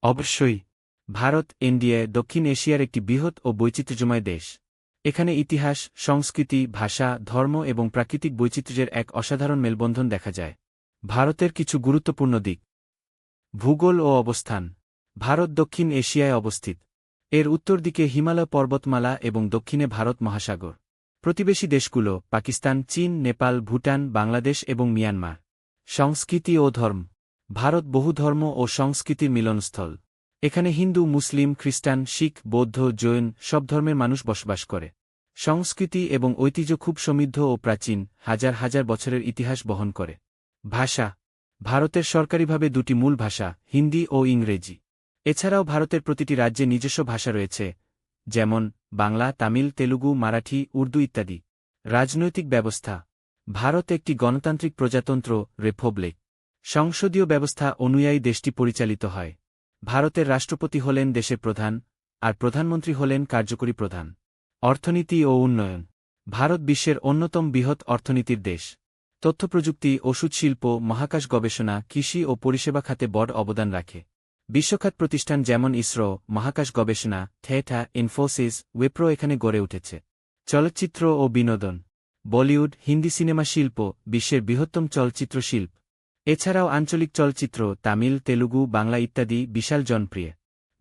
অবশ্যই। ভারত ইন্ডিয়া দক্ষিণ এশিয়ার একটি বৃহৎ ও বৈচিত্র্যময় দেশ। এখানে ইতিহাস, সংস্কৃতি, ভাষা, ধর্ম এবং প্রাকৃতিক বৈচিত্র্যের এক অসাধারণ মেলবন্ধন দেখা যায়। ভারতের কিছু গুরুত্বপূর্ণ দিক। ভূগোল ও অবস্থান। ভারত দক্ষিণ এশিয়ায় অবস্থিত। এর উত্তর দিকে হিমালয় পর্বতমালা এবং দক্ষিণে ভারত মহাসাগর। প্রতিবেশী দেশগুলো পাকিস্তান, চীন, নেপাল, ভুটান, বাংলাদেশ এবং মিয়ানমার। সংস্কৃতি ও ধর্ম। ভারত বহু ধর্ম ও সংস্কৃতির মিলনস্থল। এখানে হিন্দু, মুসলিম, খ্রিস্টান, শিখ, বৌদ্ধ, জৈন সব ধর্মের মানুষ বসবাস করে। সংস্কৃতি এবং ঐতিহ্য খুব সমৃদ্ধ ও প্রাচীন, হাজার হাজার বছরের ইতিহাস বহন করে। ভাষা। ভারতের সরকারিভাবে দুটি মূল ভাষা, হিন্দি ও ইংরেজি। এছাড়াও ভারতের প্রতিটি রাজ্যে নিজস্ব ভাষা রয়েছে, যেমন বাংলা, তামিল, তেলুগু, মারাঠি, উর্দু ইত্যাদি। রাজনৈতিক ব্যবস্থা। ভারত একটি গণতান্ত্রিক প্রজাতন্ত্র, রিপাবলিক। সংসদীয় ব্যবস্থা অনুযায়ী দেশটি পরিচালিত হয়। ভারতের রাষ্ট্রপতি হলেন দেশের প্রধান, আর প্রধানমন্ত্রী হলেন কার্যকরী প্রধান। অর্থনীতি ও উন্নয়ন। ভারত বিশ্বের অন্যতম বৃহৎ অর্থনীতির দেশ। তথ্যপ্রযুক্তি, ওষুধ শিল্প, মহাকাশ গবেষণা, কৃষি ও পরিষেবা খাতে বড় অবদান রাখে। বিশ্বখ্যাত প্রতিষ্ঠান যেমন ইসরো, মহাকাশ গবেষণা, থেটা, ইনফোসিস, উইপ্রো এখানে গড়ে উঠেছে। চলচ্চিত্র ও বিনোদন। বলিউড, হিন্দি সিনেমা শিল্প বিশ্বের বৃহত্তম চলচ্চিত্র শিল্প। এছাড়াও আঞ্চলিক চলচ্চিত্র, তামিল, তেলুগু, বাংলা ইত্যাদি বিশাল জনপ্রিয়।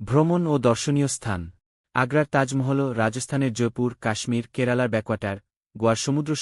ভ্রমণ ও দর্শনীয় স্থান। আগ্রার তাজমহল, রাজস্থানের জয়পুর, কাশ্মীর, কেরালার ব্যাকওয়াটার, গোয়ার সমুদ্র